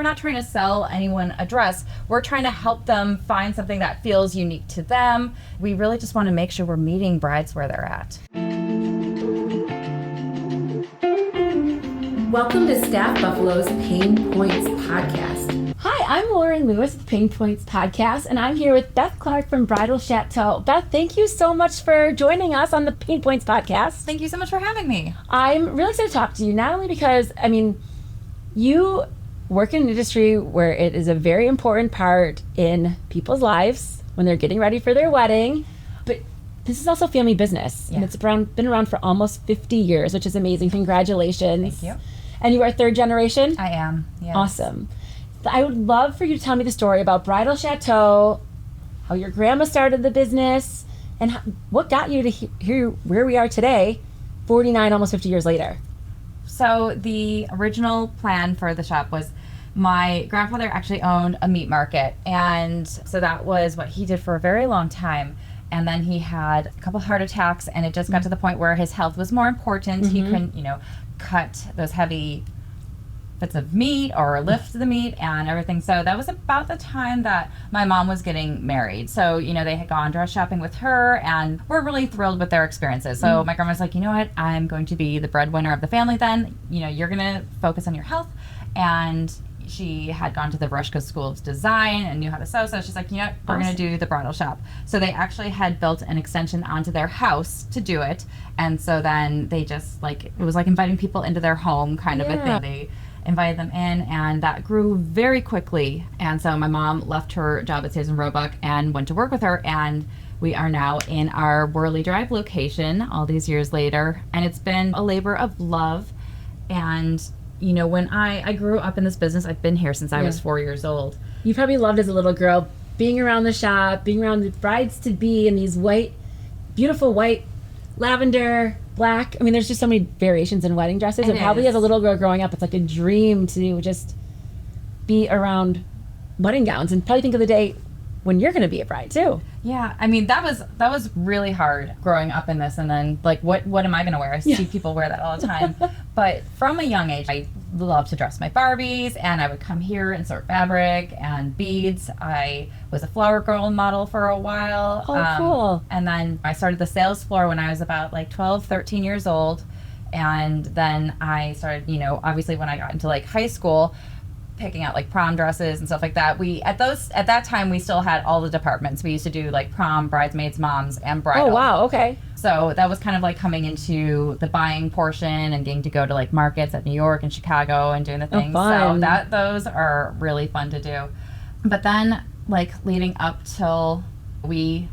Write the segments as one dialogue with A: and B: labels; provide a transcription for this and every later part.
A: we're not trying to sell anyone a dress. We're trying to help them find something that feels unique to them. We really just want to make sure we're meeting brides where they're at.
B: Welcome to StaffBuffalo's Pain Points Podcast.
C: Hi, I'm Lauren Lewis with Pain Points Podcast, and I'm here with Beth Clark from Bridal Chateau. Beth, thank you so much for joining us on the Pain Points Podcast.
A: Thank you so much for having me.
C: I'm really excited to talk to you, not only because, you work in an industry where it is a very important part in people's lives when they're getting ready for their wedding, but this is also family business, and it's been around for almost 50 years, which is amazing. Congratulations.
A: Thank you.
C: And you are third generation?
A: I am, yes.
C: Awesome. I would love for you to tell me the story about Bridal Chateau, how your grandma started the business, and what got you to here where we are today, 49, almost 50 years later.
A: So the original plan for the shop was my grandfather actually owned a meat market, and so that was what he did for a very long time. And then he had a couple heart attacks, and it just got to the point where his health was more important. He couldn't, cut those heavy bits of meat or lift the meat and everything. So that was about the time that my mom was getting married. So, they had gone dress shopping with her, and we're really thrilled with their experiences. So my grandma's like, you know what, I'm going to be the breadwinner of the family then. You're going to focus on your health. And she had gone to the Rushka School of Design and knew how to sew. So she's like, we're going to do the bridal shop. So they actually had built an extension onto their house to do it. And so then they just it was like inviting people into their home kind of a thing. They invited them in, and that grew very quickly. And so my mom left her job at Susan Roebuck and went to work with her. And we are now in our Worley Drive location all these years later. And it's been a labor of love. And when I grew up in this business, I've been here since I was 4 years old.
C: You probably loved as a little girl being around the shop, being around the brides-to-be in these beautiful white, lavender, black. There's just so many variations in wedding dresses. And probably as a little girl growing up, it's like a dream to just be around wedding gowns and probably think of the day when you're going to be a bride too.
A: Yeah, that was really hard growing up in this, and then what am I going to wear? I see people wear that all the time. But from a young age, I loved to dress my Barbies, and I would come here and sort fabric and beads. I was a flower girl model for a while.
C: Oh, cool.
A: And then I started the sales floor when I was about 12, 13 years old. And then I started, obviously when I got into high school, picking out prom dresses and stuff like that. At that time we still had all the departments. We used to do prom, bridesmaids, moms, and bridal.
C: Oh wow, okay.
A: So that was kind of coming into the buying portion and getting to go to markets at New York and Chicago and doing the things.
C: Fun.
A: So those are really fun to do. But then leading up till we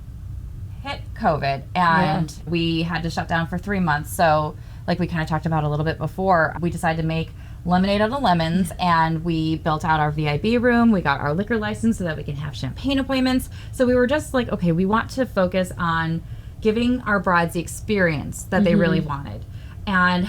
A: hit COVID and we had to shut down for 3 months. So we kind of talked about a little bit before, we decided to make lemonade out of lemons, and we built out our VIB room. We got our liquor license so that we can have champagne appointments. So we were just okay, we want to focus on giving our brides the experience that they really wanted. And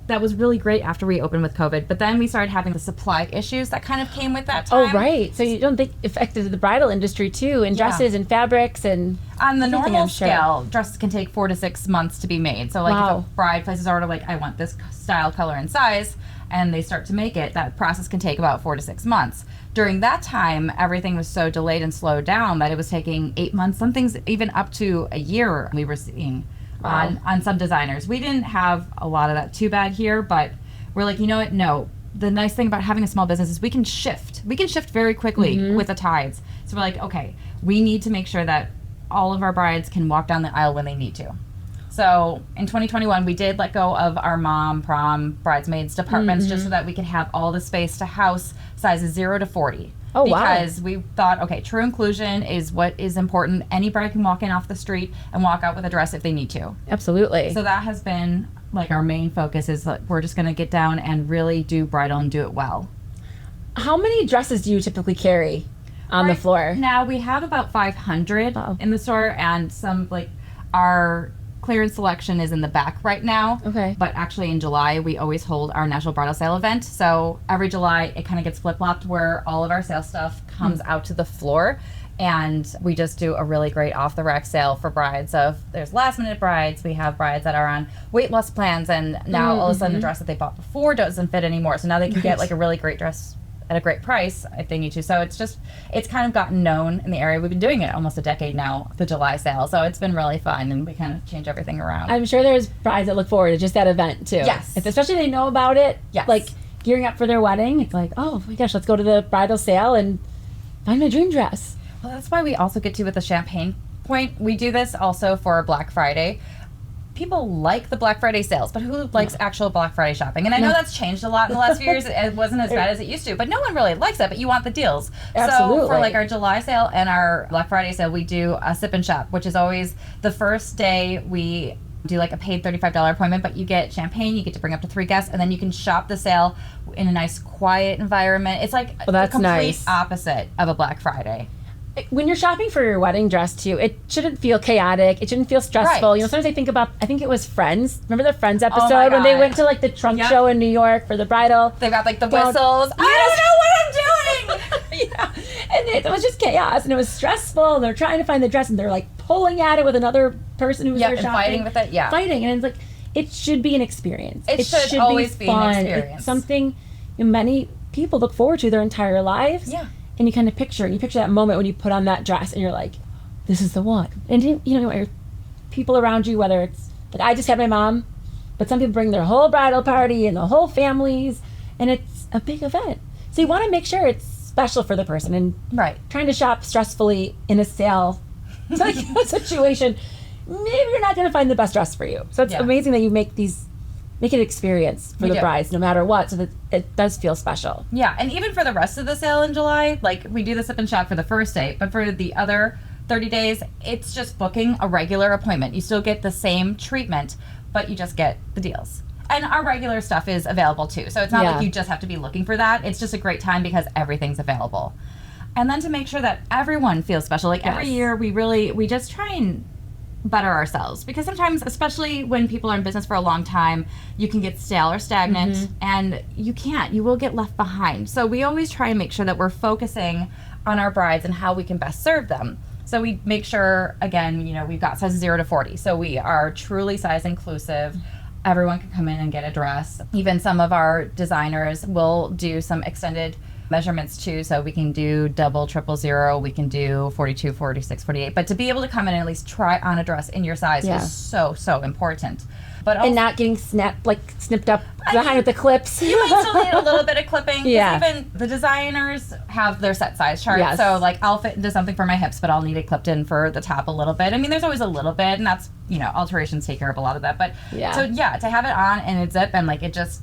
A: that was really great after we opened with COVID. But then we started having the supply issues that kind of came with that time.
C: Oh, right. So you don't think affected the bridal industry too, and dresses and fabrics and...
A: On the normal scale, dresses can take 4 to 6 months to be made. So if a bride places an order I want this style, color, and size, and they start to make it, that process can take about 4 to 6 months. During that time, everything was so delayed and slowed down that it was taking 8 months, some things even up to a year we were seeing on some designers. We didn't have a lot of that too bad here, but we're you know what, no. The nice thing about having a small business is we can shift. We can shift very quickly with the tides. So we're okay, we need to make sure that all of our brides can walk down the aisle when they need to. So in 2021, we did let go of our mom, prom, bridesmaids departments just so that we could have all the space to house sizes 0 to 40.
C: Oh,
A: because we thought, okay, true inclusion is what is important. Any bride can walk in off the street and walk out with a dress if they need to.
C: Absolutely.
A: So that has been our main focus is we're just going to get down and really do bridal and do it well.
C: How many dresses do you typically carry on the floor?
A: Now we have about 500 in the store, and some our clearance selection is in the back right now.
C: Okay.
A: But actually in July, we always hold our National Bridal Sale event. So every July, it kind of gets flip-flopped where all of our sale stuff comes out to the floor. And we just do a really great off-the-rack sale for brides. So if there's last-minute brides, we have brides that are on weight loss plans, and now all of a sudden the dress that they bought before doesn't fit anymore. So now they can get a really great dress at a great price if they need to. So it's kind of gotten known in the area. We've been doing it almost a decade now, the July sale. So it's been really fun, and we kind of change everything around.
C: I'm sure there's brides that look forward to just that event too.
A: Yes.
C: Especially if they know about it.
A: Yes.
C: Like gearing up for their wedding. It's like, oh my gosh, let's go to the bridal sale and find my dream dress.
A: Well, that's why we also get to with the champagne point. We do this also for Black Friday. People like the Black Friday sales, but who likes actual Black Friday shopping? And I know that's changed a lot in the last few years. It wasn't as bad as it used to, but no one really likes that, but you want the deals.
C: Absolutely.
A: So for like our July sale and our Black Friday sale, we do a sip and shop, which is always the first day we do like a paid $35 appointment, but you get champagne, you get to bring up to 3 guests, and then you can shop the sale in a nice quiet environment. It's like the complete opposite of a Black Friday.
C: When you're shopping for your wedding dress too, it shouldn't feel chaotic. It shouldn't feel stressful.
A: Right.
C: You know, sometimes I think it was Friends. Remember the Friends episode
A: my
C: when they
A: God.
C: went to like the trunk show in New York for the bridal?
A: They've got like the whistles. I don't know what I'm doing.
C: Yeah. And it was just chaos and it was stressful. And they're trying to find the dress and they're like pulling at it with another person who was there
A: and
C: shopping.
A: fighting with it. Yeah.
C: Fighting. And it's like, it should be an experience.
A: It should always be
C: fun.
A: an experience.
C: It's something many people look forward to their entire lives.
A: Yeah.
C: And you kind of picture that moment when you put on that dress and you're like, this is the one. And you know, your people around you, whether it's like I just had my mom, but some people bring their whole bridal party and the whole families, and it's a big event. So you want to make sure it's special for the person, and trying to shop stressfully in a sale like a situation, maybe you're not going to find the best dress for you. So it's amazing that you make it an experience for the brides no matter what, so that it does feel special.
A: Yeah, and even for the rest of the sale in July, like we do the sip and shop for the first day, but for the other 30 days, it's just booking a regular appointment. You still get the same treatment, but you just get the deals. And our regular stuff is available too. So it's not like you just have to be looking for that. It's just a great time because everything's available. And then to make sure that everyone feels special, like every year we just try and better ourselves, because sometimes, especially when people are in business for a long time, you can get stale or stagnant, and you will get left behind. So we always try and make sure that we're focusing on our brides and how we can best serve them. So we make sure, again, we've got sizes 0 to 40. So we are truly size inclusive. Everyone can come in and get a dress. Even some of our designers will do some extended measurements too, so we can do double, triple, 0, we can do 42, 46, 48, but to be able to come in and at least try on a dress in your size is so important. But also,
C: and not getting snipped up behind with the clips.
A: You might still need a little bit of clipping. Even the designers have their set size chart. So like I'll fit into something for my hips, but I'll need it clipped in for the top a little bit. I mean, there's always a little bit, and that's, alterations take care of a lot of that. But so to have it on and it zip and like it just,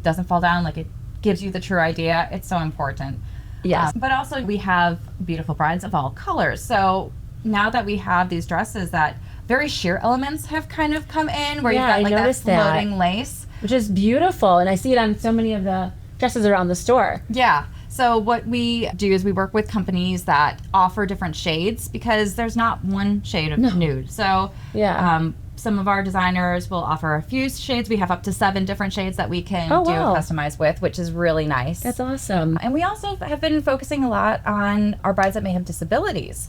A: doesn't fall down, like it gives you the true idea. It's so important. Yes. But also we have beautiful brides of all colors. So now that we have these dresses, that very sheer elements have kind of come in, where you've got like that floating lace,
C: which is beautiful, and I see it on so many of the dresses around the store.
A: Yeah. So what we do is we work with companies that offer different shades, because there's not one shade of nude. So some of our designers will offer a few shades. We have up to 7 different shades that we can customize with, which is really nice.
C: That's awesome.
A: And we also have been focusing a lot on our brides that may have disabilities.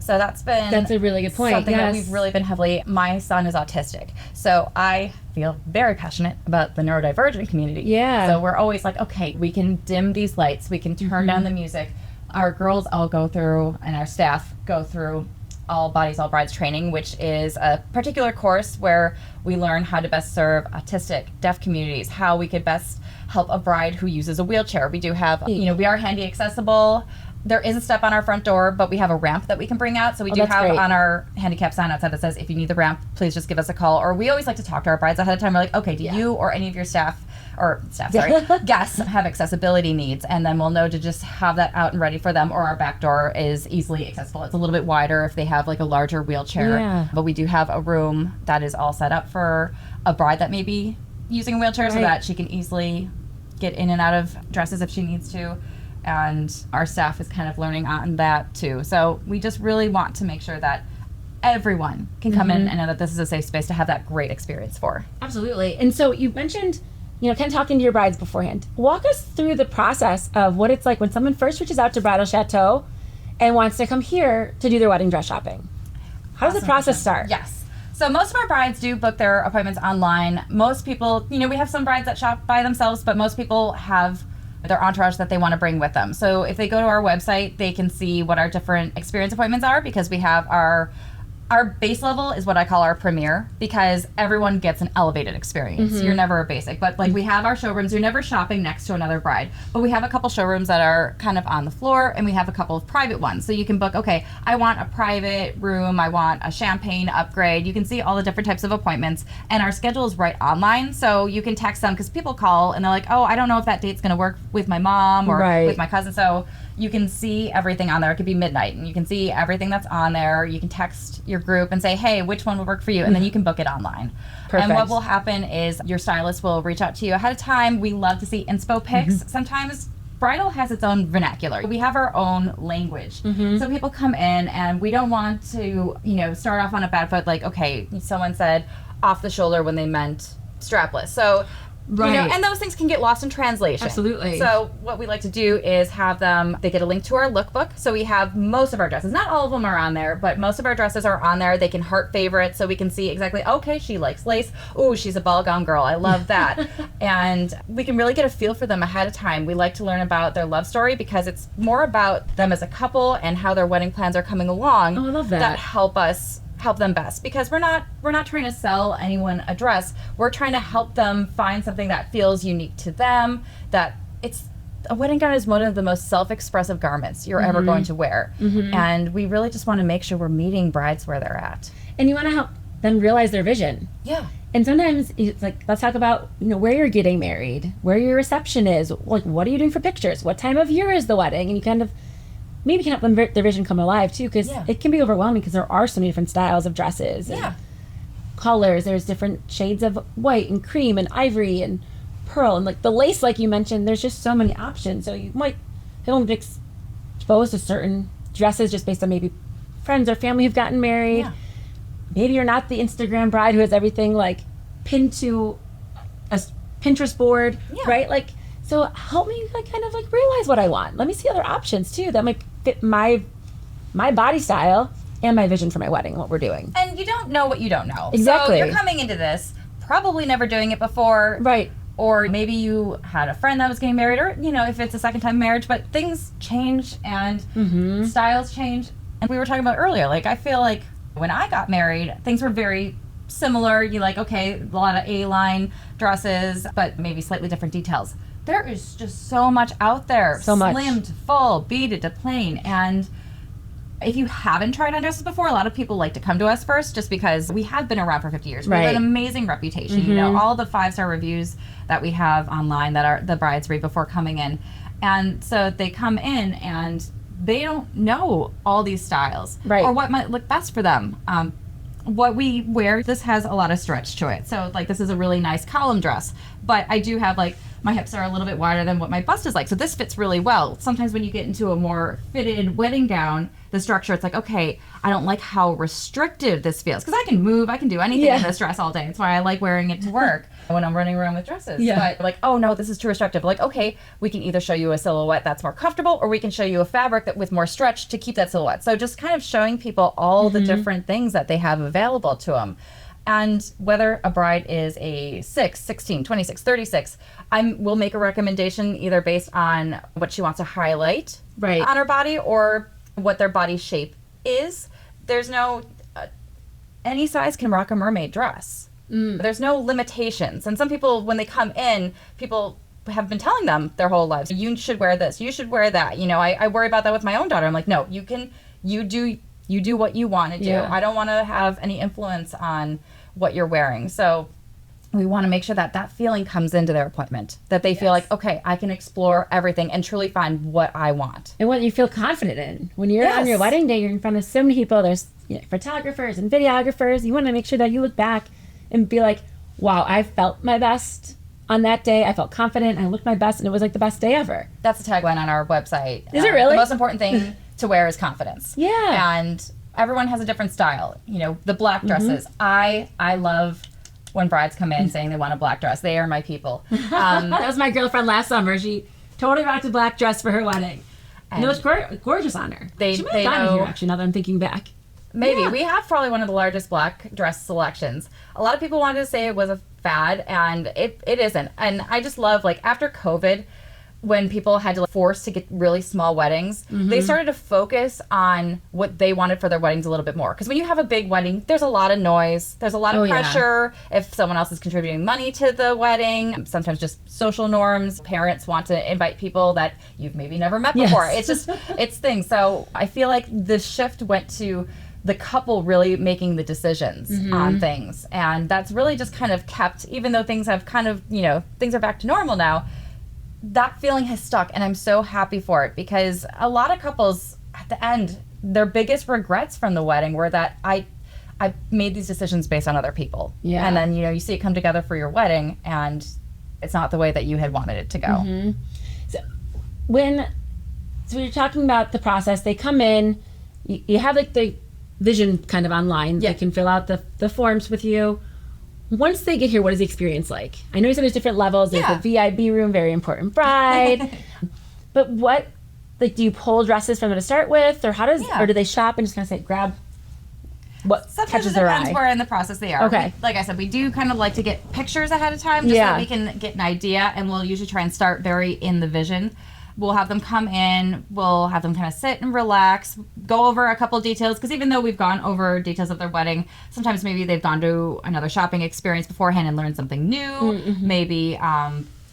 A: So that's a really good point. Something that we've really been my son is autistic. So I feel very passionate about the neurodivergent community. Yeah. So we're always like, okay, we can dim these lights. We can turn down the music. Our girls all go through, and our staff go through All Bodies, All Brides training, which is a particular course where we learn how to best serve autistic, deaf communities, how we could best help a bride who uses a wheelchair. We do have, we are handy accessible. There is a step on our front door, but we have a ramp that we can bring out. So we do have on our handicap sign outside that says, if you need the ramp, please just give us a call. Or we always like to talk to our brides ahead of time. We're like, okay, do you or any of your guests have accessibility needs? And then we'll know to just have that out and ready for them. Or our back door is easily accessible. It's a little bit wider if they have like a larger wheelchair. Yeah. But we do have a room that is all set up for a bride that may be using a wheelchair, so that she can easily get in and out of dresses if she needs to. And our staff is kind of learning on that too. So we just really want to make sure that everyone can come in and know that this is a safe space to have that great experience for.
C: Absolutely. And so you mentioned, kind of talking to your brides beforehand. Walk us through the process of what it's like when someone first reaches out to Bridal Chateau and wants to come here to do their wedding dress shopping. How does the process start?
A: Yes. So most of our brides do book their appointments online. Most people, we have some brides that shop by themselves, but most people have their entourage that they want to bring with them. So if they go to our website, they can see what our different experience appointments are, because we have our base level is what I call our premier, because everyone gets an elevated experience. You're never a basic, but like we have our showrooms. You're never shopping next to another bride, but we have a couple showrooms that are kind of on the floor, and we have a couple of private ones. So you can book, okay, I want a private room, I want a champagne upgrade. You can see all the different types of appointments, and our schedule is right online. So you can text them, because people call and they're like, oh, I don't know if that date's going to work with my mom or with my cousin. So you can see everything on there. It could be midnight, and you can see everything that's on there. You can text your group and say, hey, which one will work for you? And then you can book it online. Perfect. And what will happen is your stylist will reach out to you ahead of time. We love to see inspo pics. Sometimes bridal has its own vernacular. We have our own language. So people come in, and we don't want to, start off on a bad foot. Like, okay, someone said off the shoulder when they meant strapless. So and those things can get lost in translation.
C: Absolutely.
A: So what we like to do is have them, they get a link to our lookbook. So we have most of our dresses. Not all of them are on there, but most of our dresses are on there. They can heart favorite, so we can see exactly, okay, she likes lace. Oh, she's a ball gown girl. I love that. And we can really get a feel for them ahead of time. We like to learn about their love story, because it's more about them as a couple and how their wedding plans are coming along.
C: Oh, I love that.
A: That help them best, because we're not trying to sell anyone a dress. We're trying to help them find something that feels unique to them, that a wedding gown is one of the most self-expressive garments you're ever going to wear. And we really just want to make sure we're meeting brides where they're at.
C: And you want to help them realize their vision.
A: Yeah.
C: And sometimes it's like, let's talk about, where you're getting married, where your reception is, like, what are you doing for pictures? What time of year is the wedding? And you kind of maybe can help them their vision come alive too, because it can be overwhelming, because there are so many different styles of dresses and colors. There's different shades of white and cream and ivory and pearl, and like the lace, like you mentioned, there's just so many options. So you might feel exposed to certain dresses just based on maybe friends or family who've gotten married. Maybe you're not the Instagram bride who has everything like pinned to a Pinterest board, right? Like, so help me kind of realize what I want. Let me see other options too that might fit my body style and my vision for my wedding and what we're doing.
A: And you don't know what you don't know.
C: Exactly.
A: So you're coming into this probably never doing it before.
C: Right.
A: Or maybe you had a friend that was getting married, or if it's a second time marriage, but things change and styles change. And we were talking about earlier, like I feel like when I got married, things were very similar. You okay, a lot of A-line dresses, but maybe slightly different details. There is just so much out there.
C: So much.
A: Slim to full, beaded to plain. And if you haven't tried on dresses before, a lot of people like to come to us first, just because we have been around for 50 years. We have an amazing reputation. All the 5-star reviews that we have online that are the brides read before coming in. And so they come in and they don't know all these styles or what might look best for them. What we wear, this has a lot of stretch to it. So this is a really nice column dress, but I do have my hips are a little bit wider than what my bust is like. So this fits really well. Sometimes when you get into a more fitted wedding gown, the structure, it's okay, I don't like how restrictive this feels. Because I can move, I can do anything in this dress all day. That's why I like wearing it to work when I'm running around with dresses. But oh no, this is too restrictive. Okay, we can either show you a silhouette that's more comfortable, or we can show you a fabric that with more stretch to keep that silhouette. So just kind of showing people all the different things that they have available to them. And whether a bride is a 6, 16, 26, 36, we'll make a recommendation either based on what she wants to highlight on her body or what their body shape is. There's no, any size can rock a mermaid dress. There's no limitations. And some people, when they come in, people have been telling them their whole lives, you should wear this, you should wear that. I worry about that with my own daughter. I'm like, no, you do what you want to do. I don't want to have any influence on what you're wearing. So we want to make sure that feeling comes into their appointment, that they feel like, okay, I can explore everything and truly find what I want.
C: And what you feel confident in. When you're on your wedding day, you're in front of so many people. There's photographers and videographers. You want to make sure that you look back and be like, wow, I felt my best on that day. I felt confident. I looked my best, and it was the best day ever.
A: That's the tagline on our website.
C: Is it really?
A: The most important thing to wear is confidence.
C: Yeah.
A: And everyone has a different style. The black dresses. I love when brides come in saying they want a black dress. They are my people.
C: That was my girlfriend last summer. She totally rocked a black dress for her wedding. And it was gorgeous on her. She might have gotten here, actually, now that I'm thinking back.
A: Maybe. We have probably one of the largest black dress selections. A lot of people wanted to say it was a fad, and it isn't. And I just love, after COVID, when people had to force to get really small weddings, they started to focus on what they wanted for their weddings a little bit more. Because when you have a big wedding, there's a lot of noise. There's a lot of pressure. If someone else is contributing money to the wedding, sometimes just social norms. Parents want to invite people that you've maybe never met before. It's just, it's things. So I feel like the shift went to the couple really making the decisions on things. And that's really just kind of kept, even though things have kind of, things are back to normal now, that feeling has stuck, and I'm so happy for it, because a lot of couples at the end, their biggest regrets from the wedding were that I made these decisions based on other people. Yeah. And then, you see it come together for your wedding, and it's not the way that you had wanted it to go.
C: So you're talking about the process, they come in, you have like the vision kind of online. They can fill out the forms with you. Once they get here, what is the experience like? I know you said there's different levels. There's the VIP room, very important bride. But what, do you pull dresses from them to start with? Or how does, or do they shop and just kind of say, grab what catches their eye?
A: Sometimes where in the process they are.
C: Okay.
A: Like I said, we do kind of like to get pictures ahead of time just so we can get an idea. And we'll usually try and start very in the vision. We'll have them come in, we'll have them kind of sit and relax, go over a couple details, because even though we've gone over details of their wedding, sometimes maybe they've gone to another shopping experience beforehand and learned something new, maybe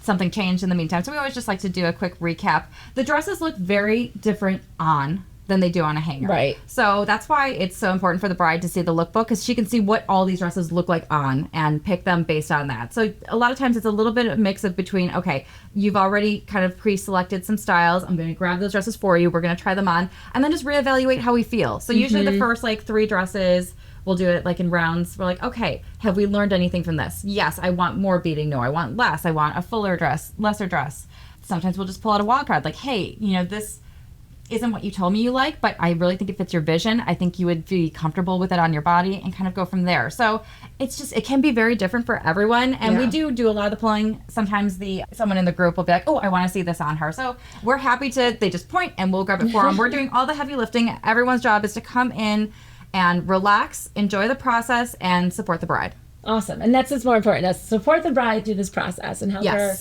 A: something changed in the meantime. So we always just like to do a quick recap. The dresses look very different on than they do on a hanger.
C: Right.
A: So that's why it's so important for the bride to see the lookbook, because she can see what all these dresses look like on and pick them based on that. So a lot of times it's a little bit of a mix of between, okay, you've already kind of pre-selected some styles. I'm going to grab those dresses for you. We're going to try them on and then just reevaluate how we feel. So usually the first 3 dresses, we'll do it in rounds. We're like, okay, have we learned anything from this? Yes, I want more beading. No, I want less. I want a fuller dress, lesser dress. Sometimes we'll just pull out a wild card like, hey, this isn't what you told me you like, but I really think it fits your vision. I think you would be comfortable with it on your body, and kind of go from there. So it's just, it can be very different for everyone. And we do a lot of the pulling. Sometimes someone in the group will be like, oh, I want to see this on her. So we're happy they just point and we'll grab it for them. We're doing all the heavy lifting. Everyone's job is to come in and relax, enjoy the process, and support the bride.
C: Awesome. And that's what's more important. That's support the bride through this process and help her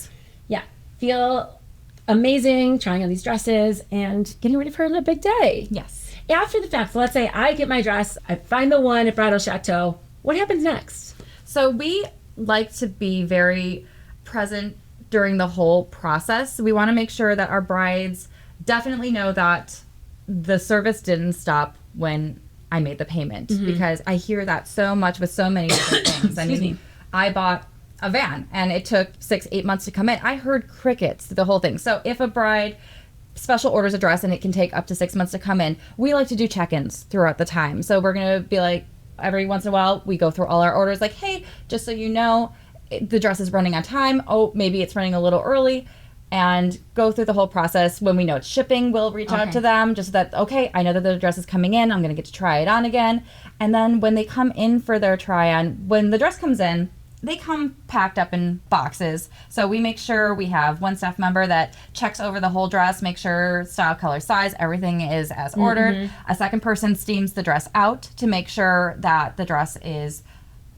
C: feel amazing, trying on these dresses and getting ready for a big day.
A: Yes.
C: After the fact, so let's say I get my dress, I find the one at Bridal Chateau. What happens next?
A: So we like to be very present during the whole process. We want to make sure that our brides definitely know that the service didn't stop when I made the payment, because I hear that so much with so many different things. I mean, I bought a van and it took 6-8 months to come in. I heard crickets through the whole thing. So if a bride special orders a dress and it can take up to 6 months to come in, we like to do check-ins throughout the time. So we're going to be like, every once in a while, we go through all our orders like, hey, just so you know, the dress is running on time. Oh, maybe it's running a little early. And go through the whole process. When we know it's shipping, we'll reach out to them just so that, okay, I know that the dress is coming in. I'm going to get to try it on again. And then when they come in for their try-on, when the dress comes in, they come packed up in boxes. So we make sure we have one staff member that checks over the whole dress, make sure style, color, size, everything is as ordered. A second person steams the dress out to make sure that the dress is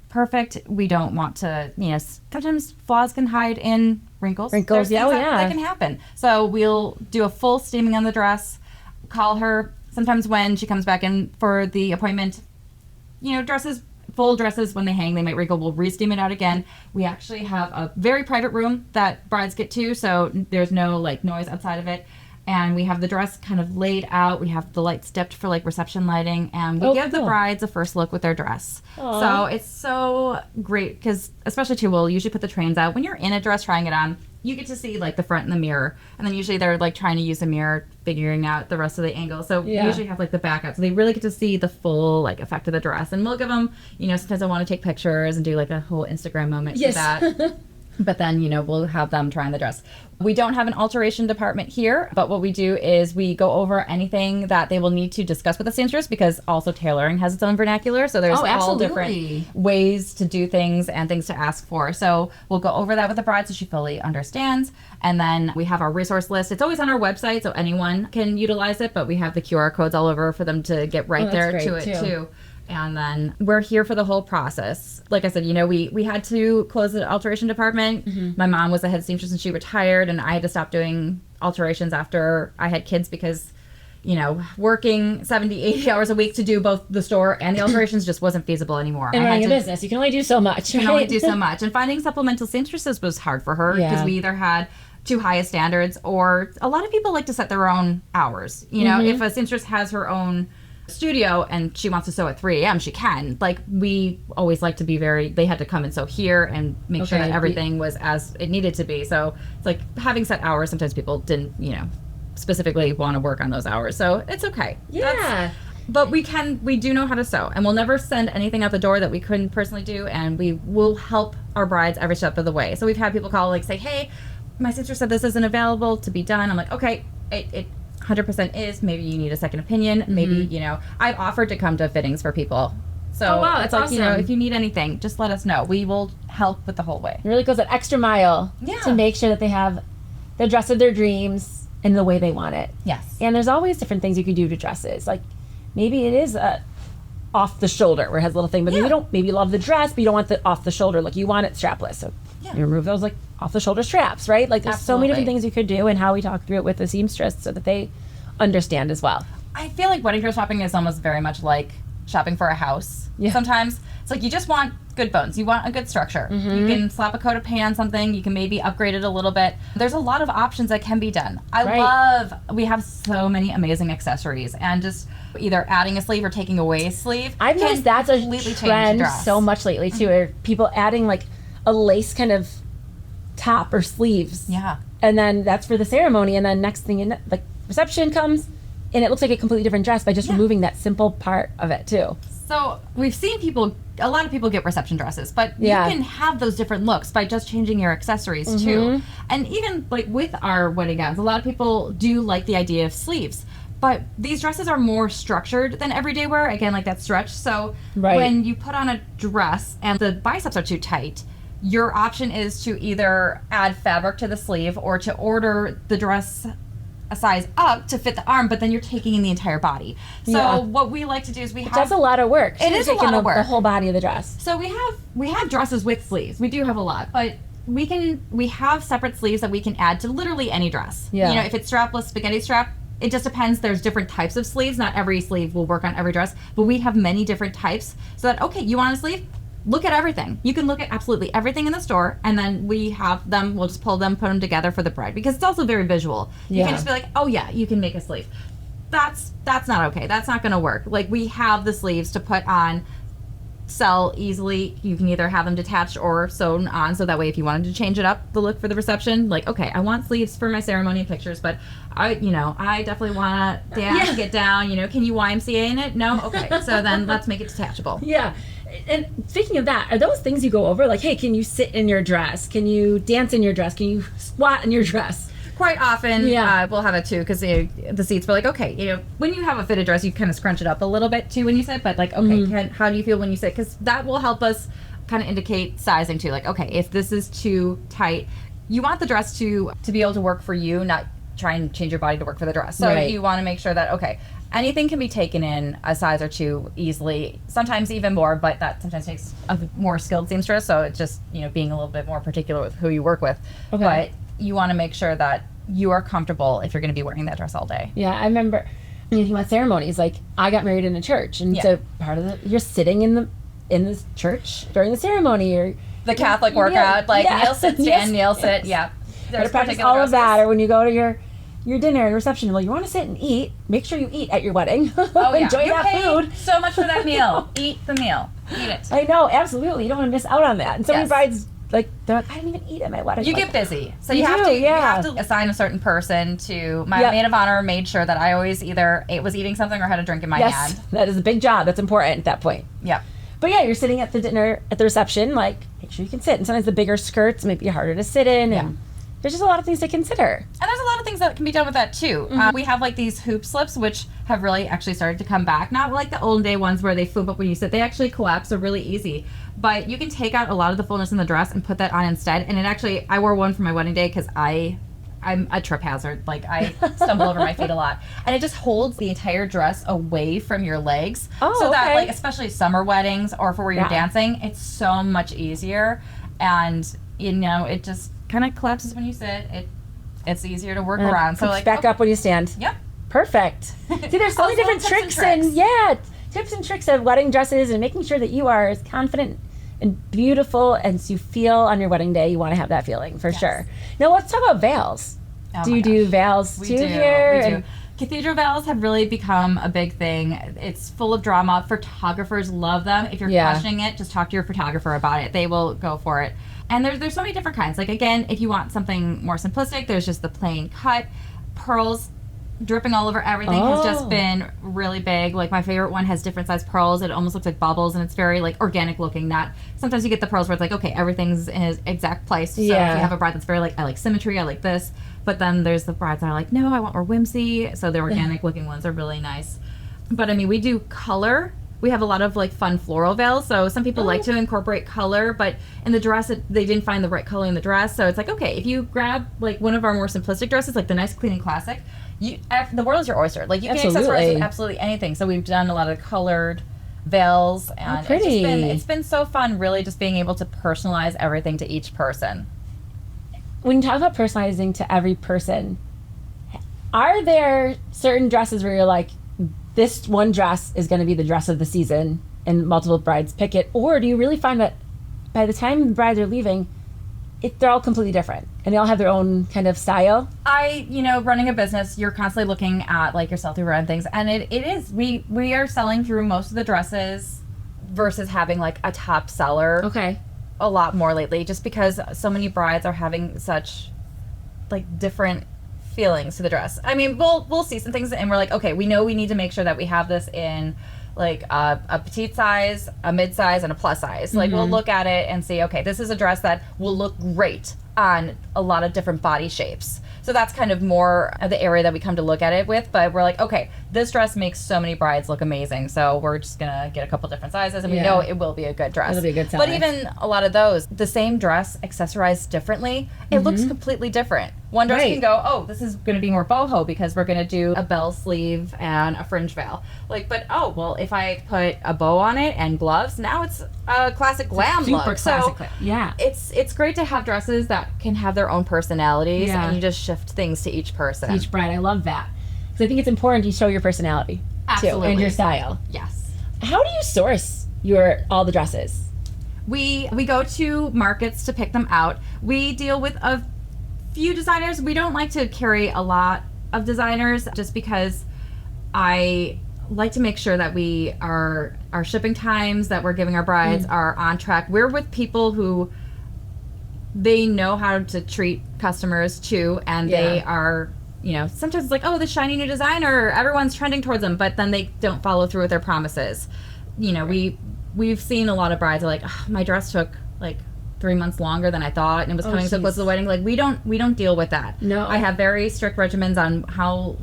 A: perfect. We don't want to, sometimes flaws can hide in wrinkles. That can happen. So we'll do a full steaming on the dress, call her sometimes when she comes back in for the appointment. Full dresses, when they hang, they might wrinkle. We'll re-steam it out again. We actually have a very private room that brides get to, so there's no noise outside of it. And we have the dress kind of laid out. We have the lights dipped for reception lighting, and we give the brides a first look with their dress. Aww. So it's so great because, especially too, we'll usually put the trains out when you're in a dress trying it on. You get to see the front in the mirror, and then usually they're trying to use a mirror, figuring out the rest of the angle. So we usually have the back out, so they really get to see the full effect of the dress. And we'll give them, sometimes I want to take pictures and do a whole Instagram moment for that. But then, we'll have them try on the dress. We don't have an alteration department here, but what we do is we go over anything that they will need to discuss with the seamstress, because also tailoring has its own vernacular. So there's all different ways to do things and things to ask for. So we'll go over that with the bride so she fully understands. And then we have our resource list. It's always on our website, so anyone can utilize it, but we have the QR codes all over for them to get right there to it too. And then we're here for the whole process. Like I said, we had to close the alteration department. My mom was a head seamstress and she retired, and I had to stop doing alterations after I had kids because, working 70, 80 hours a week to do both the store and the alterations just wasn't feasible anymore.
C: And running a business, you can only do so much, right?
A: You can only do so much. And finding supplemental seamstresses was hard for her because we either had too high standards, or a lot of people like to set their own hours. If a seamstress has her own studio and she wants to sew at 3 a.m., she can. Like, we always like to be they had to come and sew here and make sure that everything was as it needed to be. So it's like having set hours, sometimes people didn't, specifically want to work on those hours. So it's okay.
C: Yeah.
A: But we do know how to sew, and we'll never send anything out the door that we couldn't personally do, and we will help our brides every step of the way. So we've had people call, like, say, hey, my sister said this isn't available to be done. I'm like, okay, it 100% is. Maybe you need a second opinion. Maybe, I've offered to come to fittings for people. So
C: that's
A: like,
C: awesome.
A: if you need anything, just let us know. We will help with the whole way.
C: It really goes that extra mile to make sure that they have the dress of their dreams in the way they want it.
A: Yes.
C: And there's always different things you can do to dresses. Like, maybe it is off the shoulder where it has a little thing, but maybe you love the dress, but you don't want the off the shoulder. Like, you want it strapless. So you remove those, like, off the shoulder straps, right? Like, there's so many different things you could do, and how we talk through it with the seamstress so that they understand as well.
A: I feel like wedding dress shopping is almost very much like shopping for a house. Sometimes it's like you just want good bones. You want a good structure. You can slap a coat of paint on something. You can maybe upgrade it a little bit. There's a lot of options that can be done. We have so many amazing accessories, and just either adding a sleeve or taking away a sleeve.
C: I've noticed that's a trend so much lately too, where people adding like a lace kind of top or sleeves.
A: Yeah.
C: And then that's for the ceremony, and then next thing the reception comes, and it looks like a completely different dress by just removing that simple part of it too.
A: So we've seen a lot of people get reception dresses, but you can have those different looks by just changing your accessories too. And even like with our wedding gowns, a lot of people do like the idea of sleeves, but these dresses are more structured than everyday wear. Again, like that stretch. So when you put on a dress and the biceps are too tight, your option is to either add fabric to the sleeve or to order the dress a size up to fit the arm, but then you're taking in the entire body. So what we like to do is that's
C: a lot of work.
A: It is a lot of work.
C: The whole body of the dress.
A: So we have dresses with sleeves. We do have a lot, but we have separate sleeves that we can add to literally any dress. If it's strapless, spaghetti strap, it just depends. There's different types of sleeves. Not every sleeve will work on every dress, but we have many different types, so that, okay, you want a sleeve? Look at everything. You can look at absolutely everything in the store, and then we'll just pull them, put them together for the bride, because it's also very visual. You can just be like, oh yeah, you can make a sleeve. That's not okay. That's not going to work. Like, we have the sleeves to put on, sell easily. You can either have them detached or sewn on, so that way if you wanted to change it up, the look for the reception, like, okay, I want sleeves for my ceremony pictures, but I definitely want to get down, can you YMCA in it? No? Okay, so then let's make it detachable.
C: Yeah. And speaking of that, are those things you go over? Like, hey, can you sit in your dress? Can you dance in your dress? Can you squat in your dress?
A: Quite often, we'll have it too, because the seats were like, okay, when you have a fitted dress, you kind of scrunch it up a little bit too when you sit, but like, okay, how do you feel when you sit? Because that will help us kind of indicate sizing too. Like, okay, if this is too tight, you want the dress to be able to work for you, not try and change your body to work for the dress. So you want to make sure that, okay, anything can be taken in a size or two easily, sometimes even more, but that sometimes takes a more skilled seamstress. So it's just, being a little bit more particular with who you work with. Okay. But you want to make sure that you are comfortable if you're going to be wearing that dress all day.
C: Yeah, I remember thinking about ceremonies. Like, I got married in a church, and so part of you're sitting in the church during the ceremony, or
A: the Catholic workout, kneel, sit, stand, kneel, sit. Yeah.
C: There's practice all of that, or when you go to your dinner and reception, well, you want to sit and eat. Make sure you eat at your wedding.
A: Oh, yeah.
C: Enjoy that food.
A: So much for that meal. Eat the meal. Eat it.
C: I know, absolutely. You don't want to miss out on that. And so many brides, they're like, I didn't even eat at my wedding.
A: You get busy. So you have to assign a certain person to. My maid of honor made sure that I always either was eating something or had a drink in my hand.
C: That is a big job. That's important at that point.
A: Yeah.
C: But you're sitting at the dinner, at the reception, like, make sure you can sit. And sometimes the bigger skirts might be harder to sit in. Yeah. And there's just a lot of things to consider. And
A: there's a lot of things that can be done with that too. We have like these hoop slips, which have really actually started to come back. Not like the old day ones where they flip up when you sit. They actually collapse. They're really easy. But you can take out a lot of the fullness in the dress and put that on instead. And it actually, I wore one for my wedding day because I I'm a trip hazard. Like I stumble over my feet a lot, and it just holds the entire dress away from your legs. So that like, especially summer weddings or for where you're dancing, it's so much easier. And you know, it just kind of collapses when you sit. It's easier to work around. So like
C: back up when you stand.
A: Yep.
C: Perfect. See, there's so many different tricks and tips and tricks of wedding dresses and making sure that you are as confident and beautiful as you feel on your wedding day. You want to have that feeling for sure. Now let's talk about veils. Do you do veils too here?
A: We do. Cathedral veils have really become a big thing. It's full of drama. Photographers love them. If you're questioning it, just talk to your photographer about it. They will go for it. And there's so many different kinds. Like again, if you want something more simplistic, there's just the plain cut. Pearls dripping all over everything has just been really big. Like my favorite one has different size pearls. It almost looks like bubbles, and it's very like organic looking. Not sometimes you get the pearls where it's like, okay, everything's in its exact place. So if you have a bride that's very like, I like symmetry, I like this. But then there's the brides that are like, no, I want more whimsy. So the organic looking ones are really nice. But I mean, we do color. We have a lot of like fun floral veils. So some people like to incorporate color, but in the dress, they didn't find the right color in the dress. So it's like, okay, if you grab like one of our more simplistic dresses, like the nice, clean, and classic, the world is your oyster. Like you can accessorize with absolutely anything. So we've done a lot of colored veils, and it's been so fun, really, just being able to personalize everything to each person.
C: When you talk about personalizing to every person, are there certain dresses where you're like, this one dress is going to be the dress of the season, and multiple brides pick it? Or do you really find that by the time the brides are leaving, they're all completely different and they all have their own kind of style?
A: Running a business, you're constantly looking at like your sell-through run things, and it is we are selling through most of the dresses versus having like a top seller.
C: Okay.
A: A lot more lately, just because so many brides are having such like different feelings to the dress. I mean, we'll see some things and we're like, okay, we know we need to make sure that we have this in like a petite size, a mid size, and a plus size. Like we'll look at it and see, okay, this is a dress that will look great on a lot of different body shapes. So that's kind of more of the area that we come to look at it with. But we're like, okay, this dress makes so many brides look amazing. So we're just going to get a couple different sizes, and we know it will be a good dress.
C: It'll be a good size.
A: But even a lot of those, the same dress accessorized differently, it looks completely different. One dress can go, oh, this is going to be more boho because we're going to do a bell sleeve and a fringe veil. Like, but oh, well, if I put a bow on it and gloves, now it's a classic glam look.
C: Super classic.
A: So it's great to have dresses that can have their own personalities, and you just shift things to each person.
C: Each bride. I love that. Because I think it's important you show your personality too, and your style.
A: Yes.
C: How do you source all the dresses?
A: We go to markets to pick them out. We deal with a few designers. We don't like to carry a lot of designers just because I like to make sure that our shipping times that we're giving our brides are on track. We're with people who they know how to treat customers too, and they are, sometimes it's like, oh, the shiny new designer, everyone's trending towards them, but then they don't follow through with their promises. We've seen a lot of brides are like, oh, my dress took like 3 months longer than I thought, and it was coming so close to the wedding. Like we don't deal with that.
C: No.
A: I have very strict regimens on how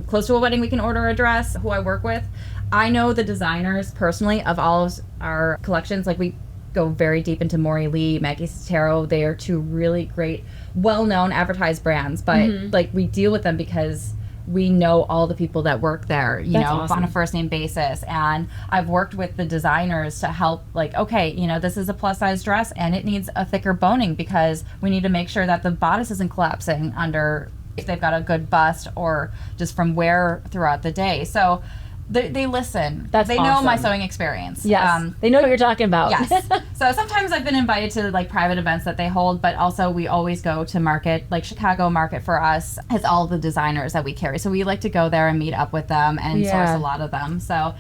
A: close to a wedding we can order a dress, who I work with. I know the designers personally of all of our collections. Like we go very deep into Maury Lee, Maggie Sotero. They are two really great, well-known advertised brands, but like we deal with them because we know all the people that work there,
C: awesome.
A: On a first name basis. And I've worked with the designers to help, like, okay, this is a plus size dress and it needs a thicker boning because we need to make sure that the bodice isn't collapsing under if they've got a good bust or just from wear throughout the day. So they listen. They
C: awesome.
A: know my sewing experience.
C: Yes. They know what you're talking about.
A: Yes. So sometimes I've been invited to like private events that they hold, but also we always go to market. Like Chicago market for us has all the designers that we carry. So we like to go there and meet up with them and source a lot of them. So,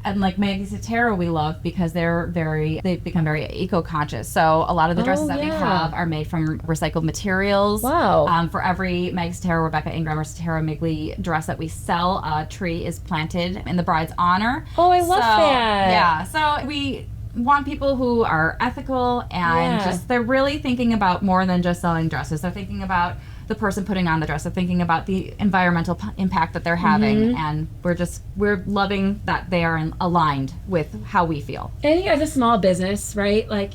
A: and like Maggie Sotero we love because they've become very eco-conscious. So a lot of the dresses that we have are made from recycled materials.
C: Wow.
A: For every Maggie Sotero, Rebecca Ingram, or Sotero Migley dress that we sell, a tree is planted in the bride's honor.
C: Oh, I love that.
A: Yeah. So we want people who are ethical and just they're really thinking about more than just selling dresses. They're thinking about the person putting on the dress. They're thinking about the environmental impact that they're having, and we're loving that they are aligned with how we feel.
C: And you as a small business, right? Like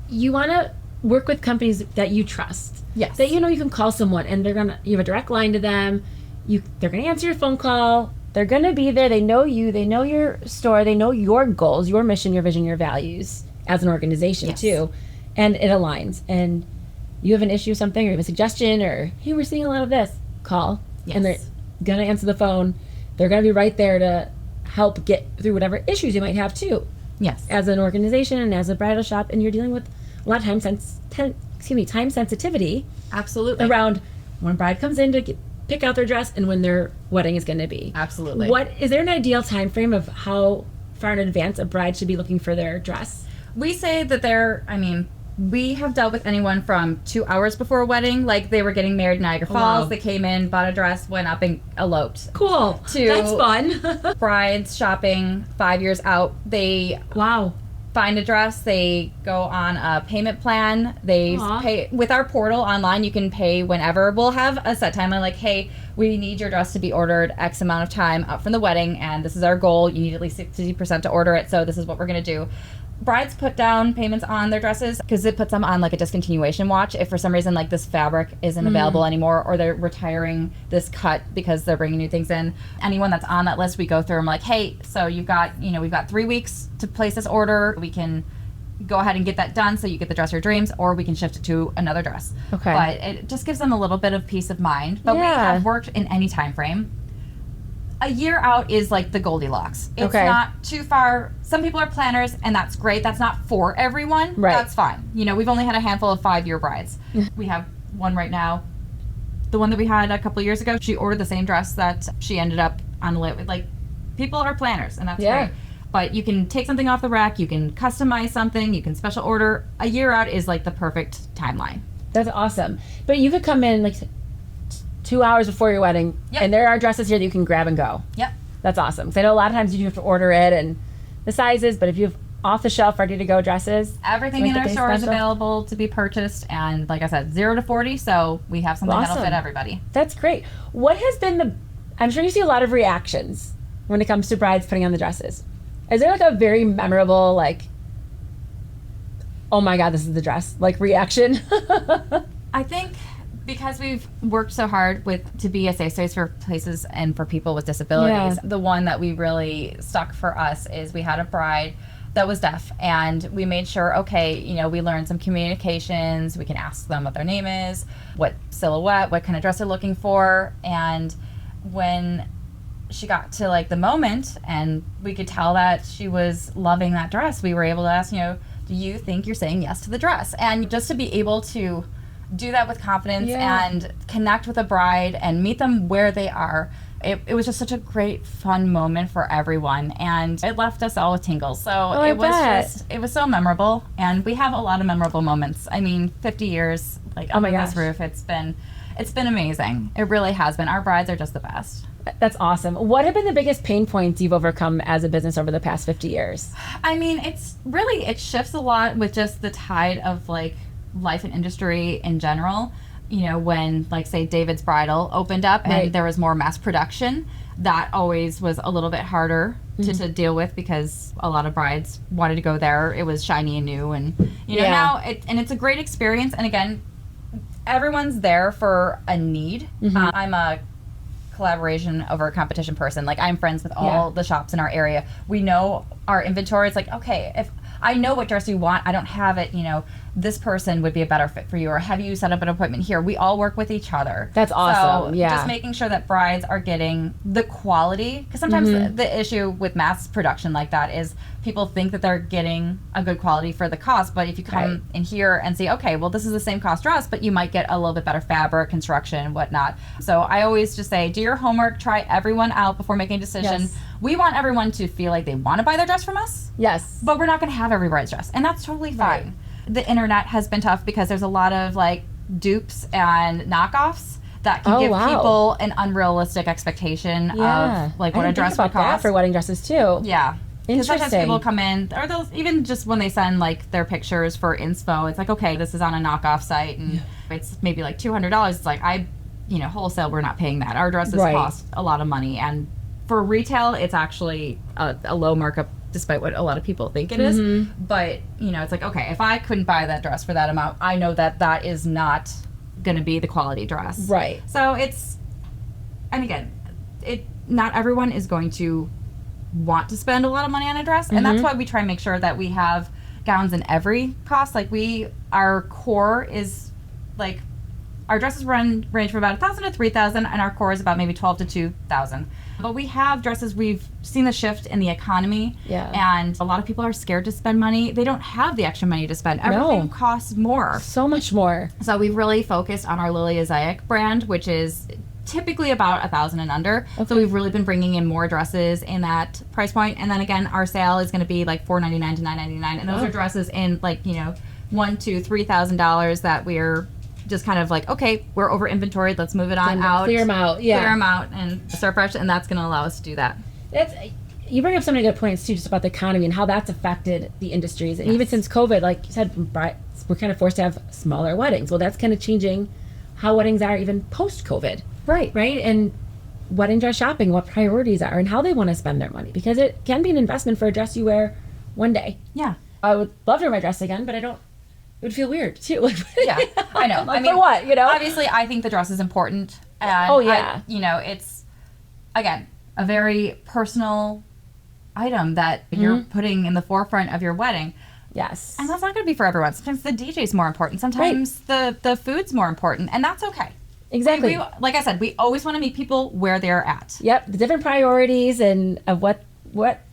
C: you want to work with companies that you trust.
A: Yes.
C: That you know you can call someone and you have a direct line to them. They're gonna answer your phone call. They're gonna be there. They know you. They know your store. They know your goals, your mission, your vision, your values as an organization too, and it aligns. And you have an issue, something, or you have a suggestion, or hey, we're seeing a lot of this. Call, and they're gonna answer the phone. They're gonna be right there to help get through whatever issues you might have too.
A: Yes.
C: As an organization and as a bridal shop, and you're dealing with a lot of time sensitivity.
A: Absolutely.
C: Around when bride comes in to pick out their dress and when their wedding is going to be.
A: Absolutely.
C: Is there an ideal time frame of how far in advance a bride should be looking for their dress?
A: We say that we have dealt with anyone from 2 hours before a wedding, like they were getting married in Niagara Falls. They came in, bought a dress, went up and eloped.
C: Cool. That's fun.
A: Brides shopping 5 years out. They find a dress. They go on a payment plan. They pay with our portal online. You can pay whenever. We'll have a set timeline, like, hey, we need your dress to be ordered X amount of time up from the wedding, and this is our goal. You need at least 60% to order it, so this is what we're going to do. Brides put down payments on their dresses because it puts them on like a discontinuation watch if for some reason like this fabric isn't available anymore, or they're retiring this cut because they're bringing new things in. Anyone that's on that list, we go through and like, hey, so we've got 3 weeks to place this order. We can go ahead and get that done so you get the dress of your dreams, or we can shift it to another dress.
C: Okay.
A: But it just gives them a little bit of peace of mind. But we have worked in any time frame. A year out is like the Goldilocks. It's not too far. Some people are planners, and that's great. That's not for everyone.
C: Right.
A: That's fine. We've only had a handful of 5-year brides. We have one right now. The one that we had a couple of years ago, she ordered the same dress that she ended up on with. Like, people are planners, and that's great. But you can take something off the rack. You can customize something. You can special order. A year out is like the perfect timeline.
C: That's awesome. But you could come in like 2 hours before your wedding, and there are dresses here that you can grab and go.
A: Yep.
C: That's awesome. Because I know a lot of times you have to order it and the sizes, but if you have off-the-shelf, ready-to-go dresses.
A: Everything in our store is available to be purchased, and like I said, 0 to 40, so we have something that'll fit everybody.
C: That's great. What has been I'm sure you see a lot of reactions when it comes to brides putting on the dresses. Is there like a very memorable, like, oh my God, this is the dress, like reaction?
A: I think because we've worked so hard to be a safe space for places and for people with disabilities, the one that we really stuck for us is we had a bride that was deaf, and we made sure, we learned some communications. We can ask them what their name is, what silhouette, what kind of dress they're looking for. And when she got to like the moment and we could tell that she was loving that dress, we were able to ask, do you think you're saying yes to the dress? And just to be able to do that with confidence and connect with a bride and meet them where they are. It was just such a great, fun moment for everyone, and it left us all with tingles. So it was so memorable, and we have a lot of memorable moments. 50 years under this roof, it's been amazing. It really has been. Our brides are just the best.
C: That's awesome. What have been the biggest pain points you've overcome as a business over the past 50 years?
A: It shifts a lot with just the tide of life and industry in general. When say David's Bridal opened up and there was more mass production, that always was a little bit harder to deal with because a lot of brides wanted to go there. It was shiny and new, and now it's a great experience. And again, everyone's there for a need. I'm a collaboration over competition person. I'm friends with all the shops in our area. We know our inventory. It's if I know what dress you want, I don't have it, this person would be a better fit for you, or have you set up an appointment here? We all work with each other.
C: That's awesome.
A: So just making sure that brides are getting the quality, because sometimes the issue with mass production like that is people think that they're getting a good quality for the cost, but if you come in here and say, this is the same cost dress, but you might get a little bit better fabric, construction, whatnot. So I always just say, do your homework, try everyone out before making a decision. Yes. We want everyone to feel like they want to buy their dress from us.
C: Yes.
A: But we're not going to have every bride's dress, and that's totally fine. Right. The internet has been tough because there's a lot of dupes and knockoffs that can give people an unrealistic expectation of what a dress would cost.
C: For wedding dresses too.
A: Yeah. Because sometimes people come in, or they'll even just when they send their pictures for inspo, it's this is on a knockoff site and it's maybe $200. It's wholesale, we're not paying that. Our dresses cost a lot of money, and for retail, it's actually a low markup despite what a lot of people think it is. But, it's like, okay, if I couldn't buy that dress for that amount, I know that that is not going to be the quality dress.
C: Right.
A: So and again, not everyone is going to want to spend a lot of money on a dress. And that's why we try and make sure that we have gowns in every cost. Like our core is like, our dresses range from about $1,000 to $3,000, and our core is about maybe $12,000 to $2,000. But we have dresses, we've seen the shift in the economy, and a lot of people are scared to spend money. They don't have the extra money to spend. Everything costs more.
C: So much more.
A: So we've really focused on our Lilia Zayek brand, which is typically about $1,000 and under. Okay. So we've really been bringing in more dresses in that price point. And then again, our sale is going to be like $499 to $999, and those are dresses in like $1,000 to $3,000 that we're just kind of like, okay, we're over inventoried, let's move it on out.
C: Clear them out,
A: Clear them out and start fresh, and that's going to allow us to do that.
C: You bring up so many good points, too, just about the economy and how that's affected the industries. And even since COVID, like you said, we're kind of forced to have smaller weddings. Well, that's kind of changing how weddings are even post-COVID. Right. And wedding dress shopping, what priorities are, and how they want to spend their money. Because it can be an investment for a dress you wear one day.
A: Yeah.
C: I would love to wear my dress again, but I don't. It would feel weird too.
A: Yeah, I know.
C: Like, for what,
A: Obviously, I think the dress is important. And it's, again, a very personal item that you're putting in the forefront of your wedding.
C: Yes.
A: And that's not going to be for everyone. Sometimes the DJ's more important. Sometimes the food's more important. And that's okay.
C: Exactly.
A: Like I said, we always want to meet people where they're at.
C: Yep. The different priorities and of what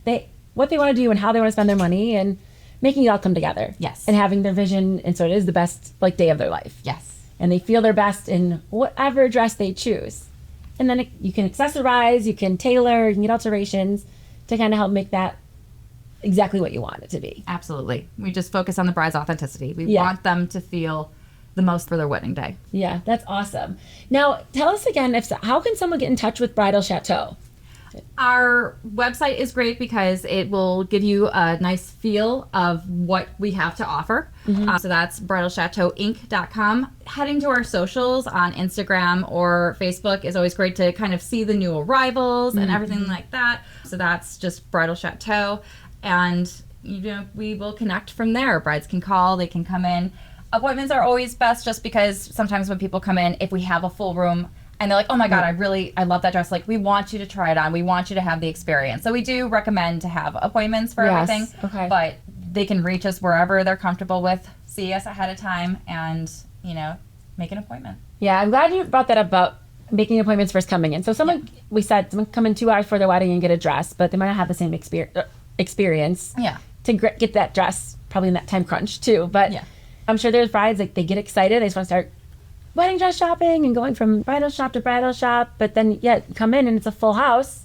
C: they want to do and how they want to spend their money, and making it all come together.
A: Yes.
C: And having their vision, and so it is the best day of their life.
A: Yes.
C: And they feel their best in whatever dress they choose. And then you can accessorize, you can tailor, you can get alterations to kind of help make that exactly what you want it to be.
A: Absolutely. We just focus on the bride's authenticity. We want them to feel the most for their wedding day.
C: Yeah, that's awesome. Now, tell us again, how can someone get in touch with Bridal Chateau?
A: Our website is great because it will give you a nice feel of what we have to offer. So that's bridalchateauinc.com. Heading to our socials on Instagram or Facebook is always great to kind of see the new arrivals and everything like that. So that's just Bridal Chateau. And, we will connect from there. Brides can call, they can come in. Appointments are always best just because sometimes when people come in, if we have a full room, and they're like, oh my God, I love that dress. Like, we want you to try it on. We want you to have the experience. So we do recommend to have appointments for everything.
C: Okay.
A: But they can reach us wherever they're comfortable with, see us ahead of time, and, make an appointment.
C: Yeah, I'm glad you brought that up about making appointments versus coming in. So someone come in 2 hours for their wedding and get a dress, but they might not have the same experience.
A: Yeah.
C: To get that dress, probably in that time crunch too. But I'm sure there's brides, like, they get excited. They just want to start wedding dress shopping and going from bridal shop to bridal shop, but then come in and it's a full house,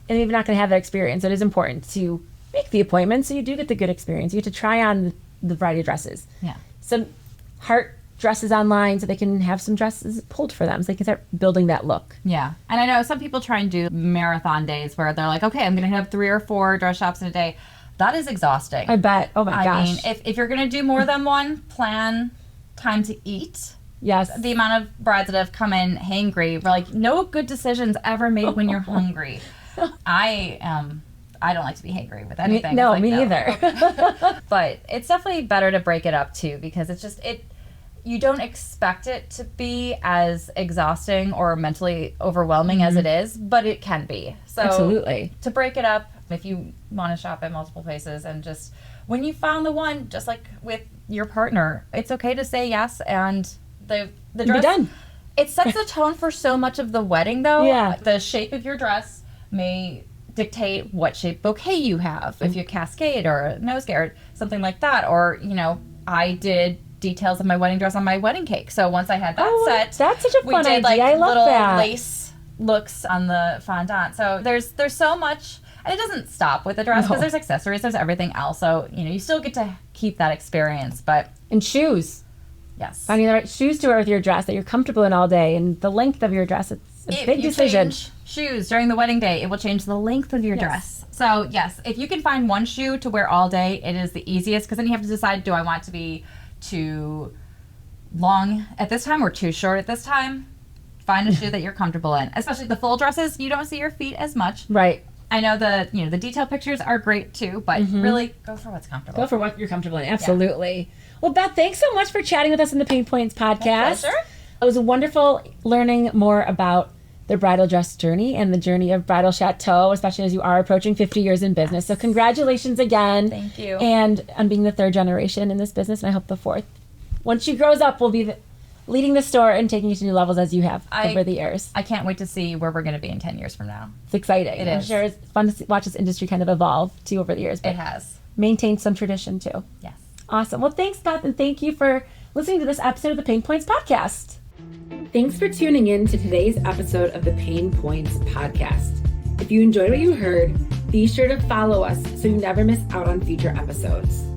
C: and maybe not going to have that experience. So it is important to make the appointment so you do get the good experience. You get to try on the variety of dresses.
A: Yeah.
C: Some heart dresses online so they can have some dresses pulled for them so they can start building that look.
A: Yeah. And I know some people try and do marathon days where they're like, okay, I'm going to have 3 or 4 dress shops in a day. That is exhausting.
C: I bet. Oh my gosh.
A: I mean, if you're going to do more than one, plan time to eat.
C: Yes.
A: The amount of brides that have come in hangry, we're like, no good decisions ever made when you're hungry. I don't like to be hangry with anything.
C: Me either.
A: But it's definitely better to break it up too, because it's just you don't expect it to be as exhausting or mentally overwhelming as it is, but it can be. So
C: absolutely. To
A: break it up, if you want to shop at multiple places, and just when you found the one, just like with your partner, it's okay to say yes, and the dress,
C: be done.
A: It sets the tone for so much of the wedding, though.
C: Yeah.
A: The shape of your dress may dictate what shape bouquet you have, if you cascade or a nosegay or something like that. Or, I did details of my wedding dress on my wedding cake. So once I had that set,
C: that's such a fun
A: we did
C: idea. I love
A: little
C: that.
A: lace looks on the fondant. So there's so much, and it doesn't stop with the dress because there's accessories, there's everything else. So, you still get to keep that experience.
C: And shoes.
A: Yes.
C: Finding the right shoes to wear with your dress that you're comfortable in all day, and the length of your dress. It's a big decision.
A: Change shoes during the wedding day, it will change the length of your dress. So yes, if you can find one shoe to wear all day, it is the easiest, because then you have to decide, do I want it to be too long at this time or too short at this time? Find a shoe that you're comfortable in. Especially the full dresses, you don't see your feet as much.
C: Right.
A: I know the detailed pictures are great too, but really go for what's comfortable.
C: Go for what you're comfortable in. Absolutely. Well, Beth, thanks so much for chatting with us in the Pain Points podcast.
A: My pleasure.
C: It was wonderful learning more about the bridal dress journey and the journey of Bridal Chateau, especially as you are approaching 50 years in business. So congratulations again.
A: Thank you.
C: And on being the third generation in this business, and I hope the fourth. Once she grows up, will be leading the store and taking you to new levels as you have over the years.
A: I can't wait to see where we're going to be in 10 years from now.
C: It's exciting.
A: It
C: I'm
A: is.
C: sure it's fun to watch this industry kind of evolve too over the years. But
A: It has.
C: maintain some tradition too.
A: Yes.
C: Awesome. Well, thanks, Beth, and thank you for listening to this episode of the Pain Points podcast. Thanks for tuning in to today's episode of the Pain Points podcast. If you enjoyed what you heard, be sure to follow us so you never miss out on future episodes.